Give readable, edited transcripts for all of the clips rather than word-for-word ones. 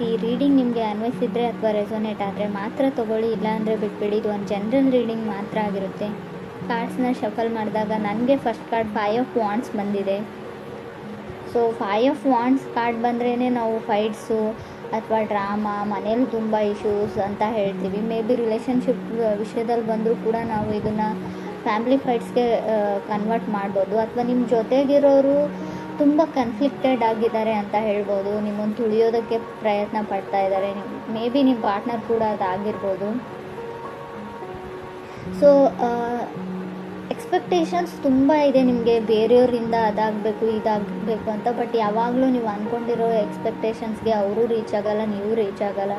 ಗಮನಿಸಿ. ರೀಡಿಂಗ್ ನಿಮಗೆ ಅನ್ವಯಿಸಿದರೆ ಅಥವಾ ರೆಸೊನೇಟ್ ಆದರೆ ಮಾತ್ರ ತೊಗೊಳ್ಳಿ, ಇಲ್ಲಾಂದರೆ ಬಿಟ್ಬಿಡಿ. ಇದು ಒಂದು ಜನರಲ್ ರೀಡಿಂಗ್ ಮಾತ್ರ ಆಗಿರುತ್ತೆ. ಕಾರ್ಡ್ಸ್ನ ಶಫಲ್ ಮಾಡಿದಾಗ ನನಗೆ ಫಸ್ಟ್ ಕಾರ್ಡ್ 5 ಆಫ್ ವಾಂಡ್ಸ್ ಬಂದಿದೆ. ಸೊ 5 ಆಫ್ ವಾಂಡ್ಸ್ ಕಾರ್ಡ್ ಬಂದ್ರೇ ನಾವು ಫೈಟ್ಸು ಅಥವಾ ಡ್ರಾಮಾ, ಮನೇಲಿ ತುಂಬ ಇಶ್ಯೂಸ್ ಅಂತ ಹೇಳ್ತೀವಿ. ಮೇ ಬಿ ರಿಲೇಷನ್ಶಿಪ್ ವಿಷಯದಲ್ಲಿ ಬಂದರೂ ಕೂಡ ನಾವು ಇದನ್ನು ಫ್ಯಾಮಿಲಿ ಫೈಟ್ಸ್ಗೆ ಕನ್ವರ್ಟ್ ಮಾಡ್ಬೋದು. ಅಥವಾ ನಿಮ್ಮ ಜೊತೆಗಿರೋರು ತುಂಬ ಕನ್ಫ್ಲಿಕ್ಟೆಡ್ ಆಗಿದ್ದಾರೆ ಅಂತ ಹೇಳ್ಬೋದು. ನಿಮ್ಮನ್ನು ತುಳಿಯೋದಕ್ಕೆ ಪ್ರಯತ್ನ ಪಡ್ತಾ ಇದ್ದಾರೆ. ಮೇ ಬಿ ನಿಮ್ಮ ಪಾರ್ಟ್ನರ್ ಕೂಡ ಅದಾಗಿರ್ಬೋದು. ಸೊ ಎಕ್ಸ್ಪೆಕ್ಟೇಷನ್ಸ್ ತುಂಬ ಇದೆ ನಿಮಗೆ ಬೇರೆಯವರಿಂದ, ಅದಾಗಬೇಕು ಇದಾಗಬೇಕು ಅಂತ. ಬಟ್ ಯಾವಾಗಲೂ ನೀವು ಅಂದ್ಕೊಂಡಿರೋ ಎಕ್ಸ್ಪೆಕ್ಟೇಷನ್ಸ್ಗೆ ಅವರು ರೀಚ್ ಆಗಲ್ಲ, ನೀವು ರೀಚ್ ಆಗಲ್ಲ.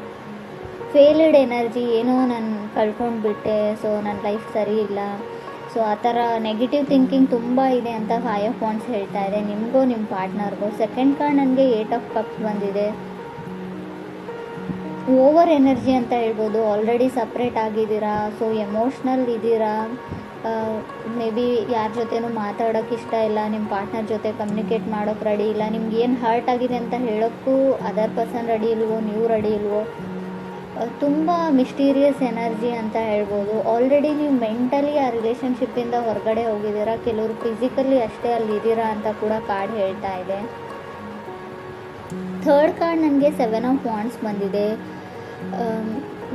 ಫೇಲ್ಡ್ ಎನರ್ಜಿ, ಏನೋ ನಾನು ಕಳ್ಕೊಂಡ್ಬಿಟ್ಟೆ, ಸೊ ನನ್ನ ಲೈಫ್ ಸರಿ ಇಲ್ಲ, ಸೊ ಆ ಥರ ನೆಗೆಟಿವ್ ಥಿಂಕಿಂಗ್ ತುಂಬ ಇದೆ ಅಂತ 5 ಆಫ್ ವಾಂಡ್ಸ್ ಹೇಳ್ತಾ ಇದೆ ನಿಮಗೂ ನಿಮ್ಮ ಪಾರ್ಟ್ನರ್ಗೂ. ಸೆಕೆಂಡ್ ಕಾರ್ಡ್ ನನಗೆ 8 ಆಫ್ ಕಪ್ಸ್ ಬಂದಿದೆ. ಓವರ್ ಎನರ್ಜಿ ಅಂತ ಹೇಳ್ಬೋದು. ಆಲ್ರೆಡಿ ಸಪ್ರೇಟ್ ಆಗಿದ್ದೀರಾ, ಸೊ ಎಮೋಷ್ನಲ್ ಇದ್ದೀರಾ. ಮೇ ಬಿ ಯಾರ ಜೊತೆನೂ ಮಾತಾಡೋಕ್ಕೆ ಇಷ್ಟ ಇಲ್ಲ, ನಿಮ್ಮ ಪಾರ್ಟ್ನರ್ ಜೊತೆ ಕಮ್ಯುನಿಕೇಟ್ ಮಾಡೋಕ್ಕೆ ರೆಡಿ ಇಲ್ಲ. ನಿಮ್ಗೆ ಏನು ಹರ್ಟ್ ಆಗಿದೆ ಅಂತ ಹೇಳೋಕ್ಕೂ ಅದರ್ ಪರ್ಸನ್ ರೆಡಿ ಇಲ್ವೋ, ನೀವು ರೆಡಿ ಇಲ್ವೋ. ತುಂಬ ಮಿಸ್ಟೀರಿಯಸ್ ಎನರ್ಜಿ ಅಂತ ಹೇಳ್ಬೋದು. ಆಲ್ರೆಡಿ ನೀವು ಮೆಂಟಲಿ ಆ ರಿಲೇಷನ್ಶಿಪ್ಪಿಂದ ಹೊರಗಡೆ ಹೋಗಿದ್ದೀರಾ, ಕೆಲವರು ಫಿಸಿಕಲಿ ಅಷ್ಟೇ ಅಲ್ಲಿದ್ದೀರಾ ಅಂತ ಕೂಡ ಕಾರ್ಡ್ ಹೇಳ್ತಾ ಇದೆ. ಥರ್ಡ್ ಕಾರ್ಡ್ ನನಗೆ 7 ಆಫ್ ವಾಂಡ್ಸ್ ಬಂದಿದೆ.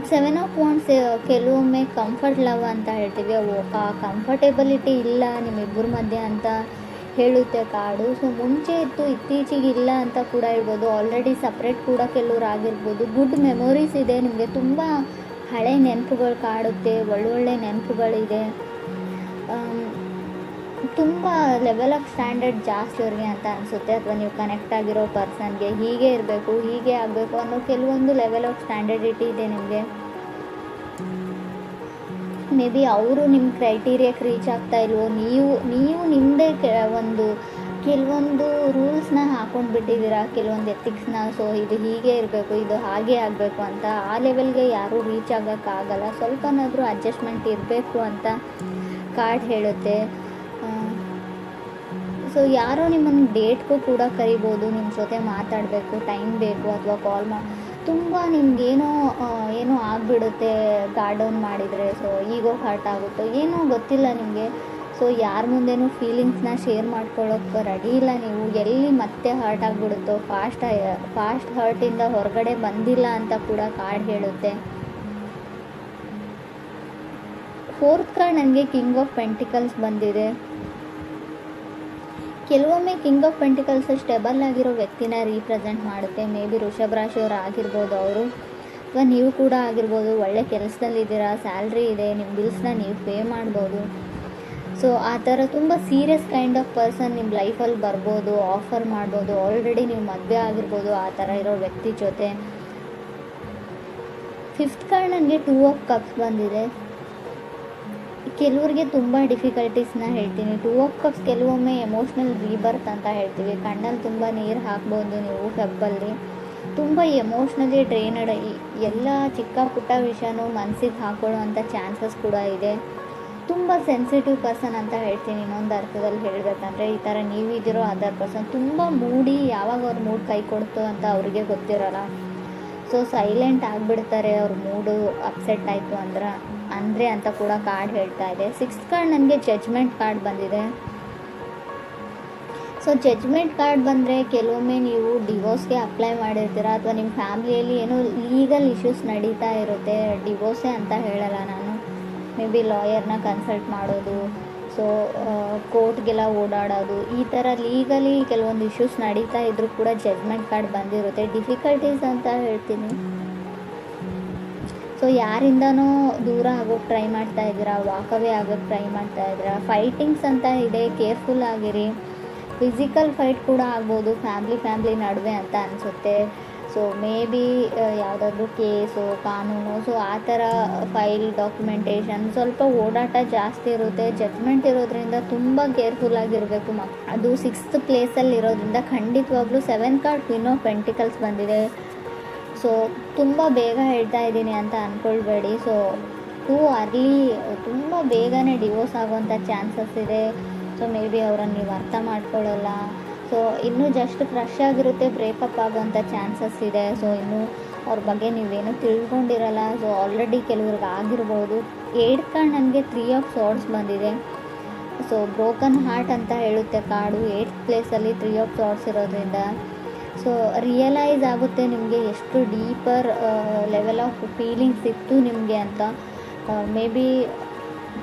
7 ಆಫ್ ವಾಂಡ್ಸ್ ಕೆಲವೊಮ್ಮೆ ಕಂಫರ್ಟ್ ಲವ್ ಅಂತ ಹೇಳ್ತೀವಿ. ಆ ಕಂಫರ್ಟೇಬಲಿಟಿ ಇಲ್ಲ ನಿಮ್ಮಿಬ್ಬರ ಮಧ್ಯೆ ಅಂತ ಹೇಳುತ್ತೆ ಕಾರ್ಡು. ಸೊ ಮುಂಚೆ ಇತ್ತು, ಇತ್ತೀಚೆಗೆ ಇಲ್ಲ ಅಂತ ಕೂಡ ಹೇಳ್ಬೋದು. ಆಲ್ರೆಡಿ ಸಪ್ರೇಟ್ ಕೂಡ ಕೆಲವ್ರು ಆಗಿರ್ಬೋದು. ಗುಡ್ ಮೆಮೊರೀಸ್ ಇದೆ ನಿಮಗೆ, ತುಂಬ ಹಳೆ ನೆನಪುಗಳು ಕಾಡುತ್ತೆ, ಒಳ್ಳೊಳ್ಳೆ ನೆನಪುಗಳಿದೆ. ತುಂಬ ಲೆವೆಲ್ ಆಫ್ ಸ್ಟ್ಯಾಂಡರ್ಡ್ ಜಾಸ್ತಿ ಅವ್ರಿಗೆ ಅಂತ ಅನಿಸುತ್ತೆ. ಅಥವಾ ನೀವು ಕನೆಕ್ಟ್ ಆಗಿರೋ ಪರ್ಸನ್ಗೆ ಹೀಗೆ ಇರಬೇಕು, ಹೀಗೆ ಆಗಬೇಕು ಅನ್ನೋ ಕೆಲವೊಂದು ಲೆವೆಲ್ ಆಫ್ ಸ್ಟ್ಯಾಂಡರ್ಡಿಟಿ ಇದೆ ನಿಮಗೆ. ಮೇ ಬಿ ಅವರು ನಿಮ್ಮ ಕ್ರೈಟೀರಿಯಾಕ್ಕೆ ರೀಚ್ ಆಗ್ತಾ ಇಲ್ವೋ, ನೀವು ನಿಮ್ಮದೇ ಕೆಲವೊಂದು ರೂಲ್ಸ್ನ ಹಾಕೊಂಡು ಬಿಟ್ಟಿದ್ದೀರಾ, ಕೆಲವೊಂದು ಎಥಿಕ್ಸ್ನ. ಸೊ ಇದು ಹೀಗೆ ಇರಬೇಕು, ಇದು ಹಾಗೆ ಆಗಬೇಕು ಅಂತ. ಆ ಲೆವೆಲ್ಗೆ ಯಾರೂ ರೀಚ್ ಆಗೋಕ್ಕಾಗಲ್ಲ. ಸ್ವಲ್ಪನಾದರೂ ಅಡ್ಜಸ್ಟ್ಮೆಂಟ್ ಇರಬೇಕು ಅಂತ ಕಾರ್ಡ್ ಹೇಳುತ್ತೆ. ಸೊ ಯಾರೋ ನಿಮ್ಮನ್ನು ಡೇಟ್ಗೂ ಕೂಡ ಕರಿಬೋದು, ನಿಮ್ಮ ಜೊತೆ ಮಾತಾಡಬೇಕು, ಟೈಮ್ ಬೇಕು, ಅಥವಾ ಕಾಲ್ ತುಂಬ ನಿಮ್ಗೇನೋ ಆಗಿಬಿಡುತ್ತೆ ಗಾರ್ಡ್ ಡೌನ್ ಮಾಡಿದರೆ. ಸೊ ಈಗೋ ಹರ್ಟ್ ಆಗುತ್ತೋ ಏನೋ ಗೊತ್ತಿಲ್ಲ ನಿಮಗೆ. ಸೊ ಯಾರ ಮುಂದೆನೂ ಫೀಲಿಂಗ್ಸ್ನ ಶೇರ್ ಮಾಡ್ಕೊಳ್ಳೋಕ್ಕೆ ರೆಡಿ ಇಲ್ಲ ನೀವು. ಎಲ್ಲಿ ಮತ್ತೆ ಹರ್ಟ್ ಆಗಿಬಿಡುತ್ತೋ, ಫಾಸ್ಟ್ ಹರ್ಟಿಂದ ಹೊರಗಡೆ ಬಂದಿಲ್ಲ ಅಂತ ಕೂಡ ಕಾರ್ಡ್ ಹೇಳುತ್ತೆ. ಫೋರ್ತ್ ಕಾರ್ಡ್ ನನಗೆ ಕಿಂಗ್ ಆಫ್ ಪೆಂಟಿಕಲ್ಸ್ ಬಂದಿದೆ. ಕೆಲವೊಮ್ಮೆ ಕಿಂಗ್ ಆಫ್ ಪೆಂಟಿಕಲ್ಸ್ ಸ್ಟೆಬಲ್ ಆಗಿರೋ ವ್ಯಕ್ತಿನ ರೀಪ್ರೆಸೆಂಟ್ ಮಾಡುತ್ತೆ. ಮೇ ಬಿ ವೃಷಭ ರಾಶಿಯವರು ಆಗಿರ್ಬೋದು ಅವರು, ಅಥವಾ ನೀವು ಕೂಡ ಆಗಿರ್ಬೋದು. ಒಳ್ಳೆ ಕೆಲಸದಲ್ಲಿದ್ದೀರಾ, ಸ್ಯಾಲ್ರಿ ಇದೆ, ನಿಮ್ಮ ಬಿಲ್ಸ್ನ ನೀವು ಪೇ ಮಾಡ್ಬೋದು. ಸೊ ಆ ಥರ ತುಂಬ ಸೀರಿಯಸ್ ಕೈಂಡ್ ಆಫ್ ಪರ್ಸನ್ ನಿಮ್ಮ ಲೈಫಲ್ಲಿ ಬರ್ಬೋದು, ಆಫರ್ ಮಾಡ್ಬೋದು. ಆಲ್ರೆಡಿ ನೀವು ಮದುವೆ ಆಗಿರ್ಬೋದು ಆ ಥರ ಇರೋ ವ್ಯಕ್ತಿ ಜೊತೆ. ಫಿಫ್ತ್ ಕಾರ್ಡ್ ನನಗೆ 2 ಆಫ್ ಕಪ್ಸ್ ಬಂದಿದೆ. ಕೆಲವ್ರಿಗೆ ತುಂಬ ಡಿಫಿಕಲ್ಟೀಸ್ನ ಹೇಳ್ತೀನಿ. 2 ಆಫ್ ಕಪ್ಸ್ ಕೆಲವೊಮ್ಮೆ ಎಮೋಷ್ನಲ್ ರೀಬರ್ತ್ ಅಂತ ಹೇಳ್ತೀವಿ. ಕಣ್ಣಲ್ಲಿ ತುಂಬ ನೀರು ಹಾಕ್ಬೋದು ನೀವು ಫೆಬ್ಬಲ್ಲಿ. ತುಂಬ ಎಮೋಷ್ನಲಿ ಡ್ರೈನಡ್, ಎಲ್ಲ ಚಿಕ್ಕ ಪುಟ್ಟ ವಿಷಯನೂ ಮನಸ್ಸಿಗೆ ಹಾಕೊಳ್ಳೋ ಅಂಥ ಚಾನ್ಸಸ್ ಕೂಡ ಇದೆ. ತುಂಬ ಸೆನ್ಸಿಟಿವ್ ಪರ್ಸನ್ ಅಂತ ಹೇಳ್ತೀನಿ ಇನ್ನೊಂದು ಅರ್ಥದಲ್ಲಿ ಹೇಳಬೇಕಂದ್ರೆ. ಈ ಥರ ನೀವಿದ್ದೀರೋ ಅದರ್ ಪರ್ಸನ್ ತುಂಬ ಮೂಡಿ, ಯಾವಾಗ ಅವ್ರ ಮೂಡ್ ಕೈ ಕೊಡ್ತು ಅಂತ ಅವ್ರಿಗೆ ಗೊತ್ತಿರೋಲ್ಲ. ಸೊ ಸೈಲೆಂಟ್ ಆಗಿಬಿಡ್ತಾರೆ ಅವ್ರ ಮೂಡು ಅಪ್ಸೆಟ್ ಆಯಿತು ಅಂದರೆ ಅಂತ ಕೂಡ ಕಾರ್ಡ್ ಹೇಳ್ತಾ ಇದೆ. 6th ಕಾರ್ಡ್ ನನಗೆ ಜಡ್ಜ್ಮೆಂಟ್ ಕಾರ್ಡ್ ಬಂದಿದೆ. ಸೊ ಜಡ್ಜ್ಮೆಂಟ್ ಕಾರ್ಡ್ ಬಂದರೆ ಕೆಲವೊಮ್ಮೆ ನೀವು ಡಿವೋರ್ಸ್ಗೆ ಅಪ್ಲೈ ಮಾಡಿರ್ತೀರ, ಅಥವಾ ನಿಮ್ಮ ಫ್ಯಾಮಿಲಿಯಲ್ಲಿ ಏನೋ ಲೀಗಲ್ ಇಶ್ಯೂಸ್ ನಡೀತಾ ಇರುತ್ತೆ. ಡಿವೋರ್ಸೇ ಅಂತ ಹೇಳಲ್ಲ ನಾನು, ಮೇ ಬಿ ಲಾಯರ್ನ ಕನ್ಸಲ್ಟ್ ಮಾಡೋದು, ಸೊ ಕೋರ್ಟ್ಗೆಲ್ಲ ಓಡಾಡೋದು, ಈ ಥರ ಲೀಗಲಿ ಕೆಲವೊಂದು ಇಶ್ಯೂಸ್ ನಡೀತಾ ಇದ್ರೂ ಕೂಡ ಜಡ್ಜ್ಮೆಂಟ್ ಕಾರ್ಡ್ ಬಂದಿರುತ್ತೆ. ಡಿಫಿಕಲ್ಟೀಸ್ ಅಂತ ಹೇಳ್ತೀನಿ. ಸೊ ಯಾರಿಂದನೋ ದೂರ ಆಗೋಕ್ಕೆ ಟ್ರೈ ಮಾಡ್ತಾ ಇದ್ದೀರಾ, ವಾಕವೇ ಆಗೋಕ್ಕೆ ಟ್ರೈ ಮಾಡ್ತಾ ಇದ್ದೀರಾ. ಫೈಟಿಂಗ್ಸ್ ಅಂತ ಇದೆ, ಕೇರ್ಫುಲ್ ಆಗಿರಿ. ಫಿಸಿಕಲ್ ಫೈಟ್ ಕೂಡ ಆಗ್ಬೋದು ಫ್ಯಾಮ್ಲಿ ನಡುವೆ ಅಂತ ಅನಿಸುತ್ತೆ. ಸೊ ಮೇ ಬಿ ಯಾವುದಾದ್ರೂ ಕೇಸು, ಕಾನೂನು, ಸೊ ಆ ಥರ ಫೈಲ್ ಡಾಕ್ಯುಮೆಂಟೇಷನ್ ಸ್ವಲ್ಪ ಓಡಾಟ ಜಾಸ್ತಿ ಇರುತ್ತೆ. ಜಡ್ಜ್ಮೆಂಟ್ ಇರೋದ್ರಿಂದ ತುಂಬ ಕೇರ್ಫುಲ್ ಆಗಿರಬೇಕು. ಅದು 6th ಪ್ಲೇಸಲ್ಲಿ ಇರೋದ್ರಿಂದ ಖಂಡಿತವಾಗ್ಲೂ 7th card queen of pentacles ಬಂದಿದೆ. ಸೊ ತುಂಬ ಬೇಗ ಹೇಳ್ತಾ ಇದ್ದೀನಿ ಅಂತ ಅಂದ್ಕೊಳ್ಬೇಡಿ. ಸೊ ಟೂ ಅರ್ಲಿ, ತುಂಬ ಬೇಗನೆ ಡಿವೋರ್ಸ್ ಆಗೋವಂಥ ಚಾನ್ಸಸ್ ಇದೆ. ಸೊ ಮೇ ಬಿ ಅವರನ್ನು ನೀವು ಅರ್ಥ ಮಾಡ್ಕೊಳ್ಳಲ್ಲ. ಸೊ ಇನ್ನೂ ಜಸ್ಟ್ ಫ್ರೆಶ್ ಆಗಿರುತ್ತೆ, ಬ್ರೇಕಪ್ ಆಗೋವಂಥ ಚಾನ್ಸಸ್ ಇದೆ. ಸೊ ಇನ್ನೂ ಅವ್ರ ಬಗ್ಗೆ ನೀವೇನು ತಿಳ್ಕೊಂಡಿರಲ್ಲ. ಸೊ ಆಲ್ರೆಡಿ ಕೆಲವ್ರಿಗೆ ಆಗಿರ್ಬೋದು. 8th ಕಾರ್ಡ್ ನನಗೆ 3 ಆಫ್ ಸಾರ್ಡ್ಸ್ ಬಂದಿದೆ. ಸೊ ಬ್ರೋಕನ್ ಹಾರ್ಟ್ ಅಂತ ಹೇಳುತ್ತೆ ಕಾರ್ಡು. 8th ಪ್ಲೇಸಲ್ಲಿ 3 ಆಫ್ ಸಾರ್ಡ್ಸ್ ಇರೋದ್ರಿಂದ ಸೊ ರಿಯಲೈಸ್ ಆಗುತ್ತೆ ನಿಮಗೆ ಎಷ್ಟು ಡೀಪರ್ ಲೆವೆಲ್ ಆಫ್ ಫೀಲಿಂಗ್ಸ್ ಇತ್ತು ನಿಮಗೆ ಅಂತ. ಮೇ ಬಿ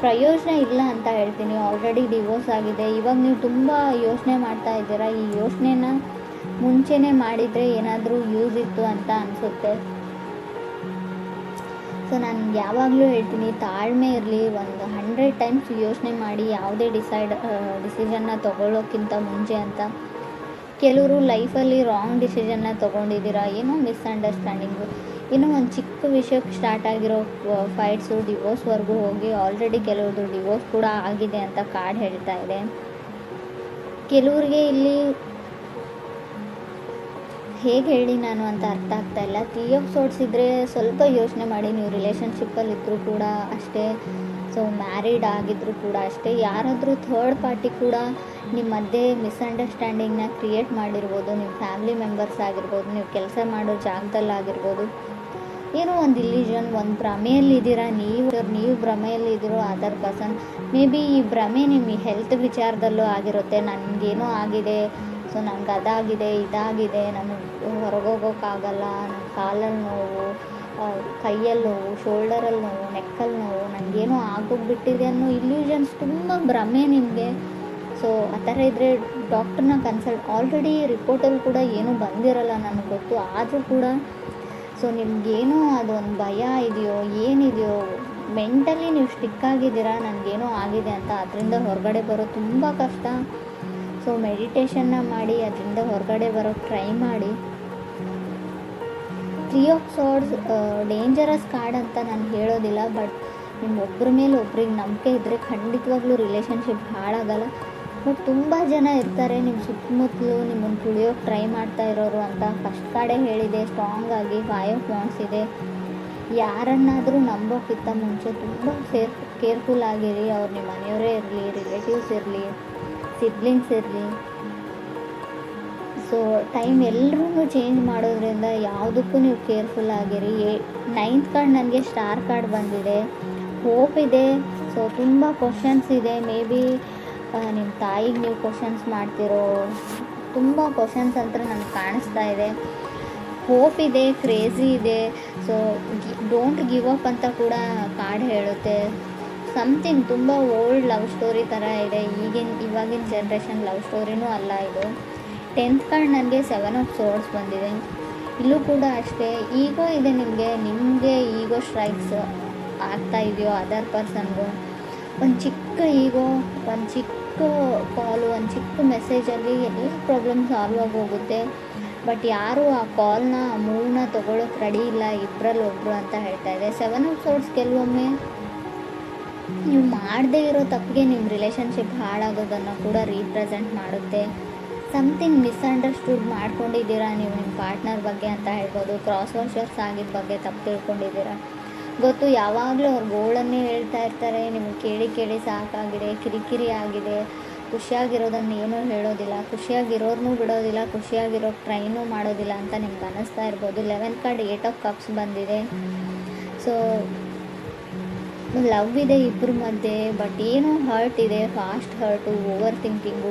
ಪ್ರಯೋಜನ ಇಲ್ಲ ಅಂತ ಹೇಳ್ತೀನಿ. ಆಲ್ರೆಡಿ ಡಿವೋರ್ಸ್ ಆಗಿದೆ. ಇವಾಗ ನೀವು ತುಂಬ ಯೋಚನೆ ಮಾಡ್ತಾ ಇದ್ದೀರಾ. ಈ ಯೋಚನೆನ ಮುಂಚೆನೇ ಮಾಡಿದರೆ ಏನಾದರೂ ಯೂಸ್ ಇತ್ತು ಅಂತ ಅನಿಸುತ್ತೆ. ಸೊ ನಾನು ಯಾವಾಗಲೂ ಹೇಳ್ತೀನಿ, ತಾಳ್ಮೆ ಇರಲಿ. ಒಂದು 100 ಟೈಮ್ಸ್ ಯೋಚನೆ ಮಾಡಿ ಯಾವುದೇ ಡಿಸಿಷನ್ನ ತೊಗೊಳ್ಳೋಕ್ಕಿಂತ ಮುಂಚೆ ಅಂತ. ಕೆಲವರು ಲೈಫಲ್ಲಿ ರಾಂಗ್ ಡಿಸಿಷನ್ನ ತೊಗೊಂಡಿದ್ದೀರಾ, ಏನೋ ಮಿಸ್ಅಂಡರ್ಸ್ಟ್ಯಾಂಡಿಂಗು, ಏನೋ ಒಂದು ಚಿಕ್ಕ ವಿಷಯಕ್ಕೆ ಸ್ಟಾರ್ಟ್ ಆಗಿರೋ ಫೈಟ್ಸು ಡಿವೋರ್ಸ್ವರೆಗೂ ಹೋಗಿ ಆಲ್ರೆಡಿ ಕೆಲವ್ರದ್ದು ಡಿವೋರ್ಸ್ ಕೂಡ ಆಗಿದೆ ಅಂತ ಕಾರ್ಡ್ ಹೇಳ್ತಾ ಇದೆ. ಕೆಲವ್ರಿಗೆ ಇಲ್ಲಿ ಹೇಗೆ ಹೇಳಿ ನಾನು ಅಂತ ಅರ್ಥ ಆಗ್ತಾ ಇಲ್ಲ. 3 ಆಫ್ ಸಾರ್ಡ್ಸ್ ಇದ್ದರೆ ಸ್ವಲ್ಪ ಯೋಚನೆ ಮಾಡಿ. ನೀವು ರಿಲೇಷನ್ಶಿಪ್ಪಲ್ಲಿ ಇದ್ದರೂ ಕೂಡ ಅಷ್ಟೇ, ಸೊ ಮ್ಯಾರಿಡ್ ಆಗಿದ್ದರೂ ಕೂಡ ಅಷ್ಟೇ, ಯಾರಾದರೂ ಥರ್ಡ್ ಪಾರ್ಟಿ ಕೂಡ ನಿಮ್ಮ ಮಧ್ಯೆ ಮಿಸ್ಅಂಡರ್ಸ್ಟ್ಯಾಂಡಿಂಗ್ನ ಕ್ರಿಯೇಟ್ ಮಾಡಿರ್ಬೋದು. ನಿಮ್ಮ ಫ್ಯಾಮಿಲಿ ಮೆಂಬರ್ಸ್ ಆಗಿರ್ಬೋದು, ನೀವು ಕೆಲಸ ಮಾಡೋ ಜಾಗದಲ್ಲಾಗಿರ್ಬೋದು. ಏನೋ ಒಂದು ಇಲ್ಯೂಷನ್, ಒಂದು ಭ್ರಮೆಯಲ್ಲಿದ್ದೀರಾ ನೀವು ಭ್ರಮೆಯಲ್ಲಿದ್ದೀರೋ ಅದರ್ ಪರ್ಸನ್. ಮೇ ಬಿ ಈ ಭ್ರಮೆ ನಿಮ್ಮ ಹೆಲ್ತ್ ವಿಚಾರದಲ್ಲೂ ಆಗಿರುತ್ತೆ. ನನಗೇನೋ ಆಗಿದೆ, ಸೊ ನನಗೆ ಅದಾಗಿದೆ ಇದಾಗಿದೆ, ನನಗೆ ಹೊರಗೋಗೋಕ್ಕಾಗಲ್ಲ, ನನ್ನ ಕಾಲಲ್ಲಿ ನೋವು, ಕೈಯಲ್ಲಿ ನೋವು, ಶೋಲ್ಡರಲ್ಲಿ ನೋವು, ನೆಕ್ಕಲ್ಲಿ ನೋವು, ನನಗೇನೋ ಆಗೋಗ್ಬಿಟ್ಟಿದೆ ಅನ್ನೋ ಇಲ್ಯೂಷನ್ಸ್, ತುಂಬ ಭ್ರಮೆ ನಿಮಗೆ. ಸೊ ಆ ಥರ ಇದ್ದರೆ ಡಾಕ್ಟ್ರನ್ನ ಕನ್ಸಲ್ಟ್. ಆಲ್ರೆಡಿ ರಿಪೋರ್ಟಲ್ಲಿ ಕೂಡ ಏನೂ ಬಂದಿರಲ್ಲ ನನಗೆ ಗೊತ್ತು. ಆದರೂ ಕೂಡ ಸೊ ನಿಮಗೇನೋ ಅದೊಂದು ಭಯ ಇದೆಯೋ ಏನಿದೆಯೋ, ಮೆಂಟಲಿ ನೀವು ಸ್ಟಿಕ್ ಆಗಿದ್ದೀರಾ ನನಗೇನೋ ಆಗಿದೆ ಅಂತ. ಅದರಿಂದ ಹೊರಗಡೆ ಬರೋ ತುಂಬ ಕಷ್ಟ. ಸೊ ಮೆಡಿಟೇಷನ್ನ ಮಾಡಿ ಅದರಿಂದ ಹೊರಗಡೆ ಬರೋಕ್ಕೆ ಟ್ರೈ ಮಾಡಿ. 3 ಆಫ್ ಸಾರ್ಡ್ಸ್ ಡೇಂಜರಸ್ ಕಾರ್ಡ್ ಅಂತ ನಾನು ಹೇಳೋದಿಲ್ಲ. ಬಟ್ ನಿಮ್ಮ ಒಬ್ಬರ ಮೇಲೆ ಒಬ್ರಿಗೆ ನಂಬಿಕೆ ಇದ್ದರೆ ಖಂಡಿತವಾಗ್ಲೂ ರಿಲೇಷನ್ಶಿಪ್ ಹಾಳಾಗಲ್ಲ. ಬಟ್ ತುಂಬ ಜನ ಇರ್ತಾರೆ ನಿಮ್ಮ ಸುತ್ತಮುತ್ತಲು ನಿಮ್ಮನ್ನು ತುಳಿಯೋಕ್ಕೆ ಟ್ರೈ ಮಾಡ್ತಾ ಇರೋರು ಅಂತ. ಫಸ್ಟ್ ಕಾರ್ಡೇ ಹೇಳಿದೆ ಸ್ಟ್ರಾಂಗ್ ಆಗಿ 5 ಆಫ್ ವಾಂಡ್ಸ್ ಇದೆ. ಯಾರನ್ನಾದರೂ ನಂಬೋಕ್ಕಿಂತ ಮುಂಚೆ ತುಂಬ ಕೇರ್ಫುಲ್ ಆಗಿರಿ. ಅವ್ರು ನಿಮ್ಮ ಮನೆಯವರೇ ಇರಲಿ, ರಿಲೇಟಿವ್ಸ್ ಇರಲಿ, ಸಿಬ್ಲಿಂಗ್ಸ್ ಇರಲಿ. ಸೊ ಟೈಮ್ ಎಲ್ಲರೂ ಚೇಂಜ್ ಮಾಡೋದ್ರಿಂದ ಯಾವುದಕ್ಕೂ ನೀವು ಕೇರ್ಫುಲ್ ಆಗಿರಿ. 9th ಕಾರ್ಡ್ ನನಗೆ ಸ್ಟಾರ್ ಕಾರ್ಡ್ ಬಂದಿದೆ. ಹೋಪ್ ಇದೆ. ಸೊ ತುಂಬ ಕ್ವಶನ್ಸ್ ಇದೆ. ಮೇ ಬಿ ನಿಮ್ಮ ತಾಯಿಗೆ ನೀವು ಕ್ವಶನ್ಸ್ ಮಾಡ್ತಿರೋ ತುಂಬ ಕ್ವಶನ್ಸ್ ಅಂತ ನನಗೆ ಕಾಣಿಸ್ತಾ ಇದೆ. ಹೋಪ್ ಇದೆ, ಕ್ರೇಜಿ ಇದೆ. ಸೊ ಡೋಂಟ್ ಗಿವ್ ಅಪ್ ಅಂತ ಕೂಡ ಕಾರ್ಡ್ ಹೇಳುತ್ತೆ. ಸಮಥಿಂಗ್ ತುಂಬ ಓಲ್ಡ್ ಲವ್ ಸ್ಟೋರಿ ಥರ ಇದೆ. ಇವಾಗಿನ ಜನ್ರೇಷನ್ ಲವ್ ಸ್ಟೋರಿನೂ ಅಲ್ಲ ಇದು. 10th ಕಾರ್ಡ್ ನನಗೆ 7 ಆಫ್ ಸಾರ್ಡ್ಸ್ ಬಂದಿದೆ. ಇಲ್ಲೂ ಕೂಡ ಅಷ್ಟೇ ಈಗೋ ಇದೆ ನಿಮಗೆ ಈಗೋ ಸ್ಟ್ರೈಕ್ಸ್ ಆಗ್ತಾ ಇದೆಯೋ ಅದರ್ ಪರ್ಸನ್ಗೂ. ಒಂದು ಚಿಕ್ಕ ಈಗೋ, ಒಂದು ಚಿಕ್ಕ ಕಾಲು, ಒಂದು ಚಿಕ್ಕ ಮೆಸೇಜಲ್ಲಿ ಎಲ್ಲ ಪ್ರಾಬ್ಲಮ್ ಸಾಲ್ವ್ ಆಗೋಗುತ್ತೆ. ಬಟ್ ಯಾರೂ ಆ ಕಾಲ್ನ ಮೂವ್ನ ತೊಗೊಳೋಕ್ಕೆ ರೆಡಿ ಇಲ್ಲ, ಇಬ್ಬರಲ್ಲಿ ಒಬ್ಬರು ಅಂತ ಹೇಳ್ತಾ ಇದೆ. 7 ಆಫ್ ಸಾರ್ಡ್ಸ್ ಕೆಲವೊಮ್ಮೆ ನೀವು ಮಾಡದೇ ಇರೋ ತಪ್ಪಿಗೆ ನಿಮ್ಮ ರಿಲೇಷನ್ಶಿಪ್ ಹಾಳಾಗೋದನ್ನು ಕೂಡ ರೀಪ್ರೆಸೆಂಟ್ ಮಾಡುತ್ತೆ. ಸಮಥಿಂಗ್ ಮಿಸ್ಅಂಡರ್ಸ್ಟುಡ್ ಮಾಡ್ಕೊಂಡಿದ್ದೀರಾ ನೀವು ನಿಮ್ಮ ಪಾರ್ಟ್ನರ್ ಬಗ್ಗೆ ಅಂತ ಹೇಳ್ಬೋದು. ಕ್ರಾಸ್ ವಾಷರ್ಸ್ ಆಗಿದ್ದ ಬಗ್ಗೆ ತಪ್ಪು ತಿಳ್ಕೊಂಡಿದ್ದೀರಾ ಗೊತ್ತು. ಯಾವಾಗಲೂ ಅವ್ರ ಗೋಳನ್ನೇ ಹೇಳ್ತಾ ಇರ್ತಾರೆ. ನಿಮಗೆ ಕೇಳಿ ಸಾಕಾಗಿದೆ, ಕಿರಿಕಿರಿ ಆಗಿದೆ. ಖುಷಿಯಾಗಿರೋದನ್ನು ಏನೂ ಹೇಳೋದಿಲ್ಲ, ಖುಷಿಯಾಗಿರೋರ್ನೂ ಬಿಡೋದಿಲ್ಲ, ಖುಷಿಯಾಗಿರೋಕ್ಕೆ ಟ್ರೈನೂ ಮಾಡೋದಿಲ್ಲ ಅಂತ ನಿಮ್ಗೆ ಅನ್ನಿಸ್ತಾ ಇರ್ಬೋದು. 11th ಕಾರ್ಡ್ 8 ಆಫ್ ಕಪ್ಸ್ ಬಂದಿದೆ. ಸೊ ಲವ್ ಇದೆ ಇಬ್ಬರ ಮಧ್ಯೆ, ಬಟ್ ಏನೋ ಹರ್ಟ್ ಇದೆ, ಫಾಸ್ಟ್ ಹರ್ಟು, ಓವರ್ ಥಿಂಕಿಂಗು,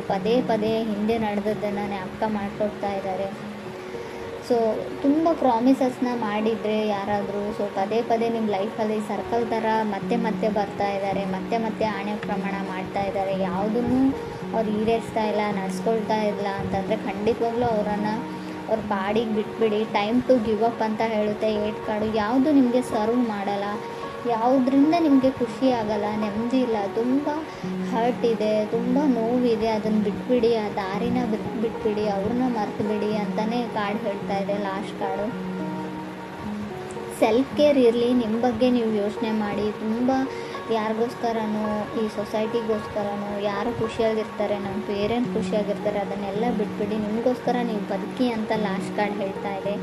ಪದೇ ಹಿಂದೆ ನಡೆದದ್ದನ್ನು ಜ್ಞಾಪಕ ಮಾಡಿಕೊಡ್ತಾ ಇದ್ದಾರೆ. ಸೊ ತುಂಬ ಪ್ರಾಮಿಸಸ್ನ ಮಾಡಿದರೆ ಯಾರಾದರೂ, ಸೊ ಪದೇ ನಿಮ್ಮ ಲೈಫಲ್ಲಿ ಸರ್ಕಲ್ ಥರ ಮತ್ತೆ ಬರ್ತಾ ಇದ್ದಾರೆ, ಮತ್ತೆ ಆಣೆ ಪ್ರಮಾಣ ಮಾಡ್ತಾ ಇದ್ದಾರೆ. ಯಾವುದನ್ನು ಅವ್ರು ಈಡೇರಿಸ್ತಾ ಇಲ್ಲ, ನಡೆಸ್ಕೊಳ್ತಾ ಇಲ್ಲ ಅಂತಂದರೆ ಖಂಡಿತವಾಗ್ಲೂ ಅವರನ್ನು ಅವ್ರ ಪಾಡಿಗೆ ಬಿಟ್ಬಿಡಿ. ಟೈಮ್ ಟು ಗಿವ್ ಅಪ್ ಅಂತ ಹೇಳುತ್ತೆ 8 ಕಾರ್ಡು. ಯಾವುದು ನಿಮಗೆ ಸರ್ವ್ ಮಾಡಲ್ಲ, ಯಾವುದರಿಂದ ನಿಮಗೆ ಖುಷಿ ಆಗಲ್ಲ, ನೆಮ್ಮದಿ ಇಲ್ಲ, ತುಂಬ ಹರ್ಟ್ ಇದೆ, ತುಂಬ ನೋವಿದೆ, ಅದನ್ನು ಬಿಟ್ಬಿಡಿ, ಆ ದಾರಿನ ಬಿಟ್ಬಿಡಿ, ಅವ್ರನ್ನ ಮರ್ತು ಬಿಡಿ ಅಂತಲೇ ಕಾರ್ಡ್ ಹೇಳ್ತಾ ಇದೆ ಲಾಸ್ಟ್ ಕಾರ್ಡು. ಸೆಲ್ಫ್ ಕೇರ್ ಇರಲಿ, ನಿಮ್ಮ ಬಗ್ಗೆ ನೀವು ಯೋಚನೆ ಮಾಡಿ. ತುಂಬ ಯಾರಿಗೋಸ್ಕರನೋ, ಈ ಸೊಸೈಟಿಗೋಸ್ಕರನೋ, ಯಾರು ಖುಷಿಯಾಗಿರ್ತಾರೆ, ನಮ್ಮ ಪೇರೆಂಟ್ಸ್ ಖುಷಿಯಾಗಿರ್ತಾರೆ, ಅದನ್ನೆಲ್ಲ ಬಿಟ್ಬಿಡಿ, ನಿಮಗೋಸ್ಕರ ನೀವು ಬದುಕಿ ಅಂತ ಲಾಸ್ಟ್ ಕಾರ್ಡ್ ಹೇಳ್ತಾ ಇದೆ.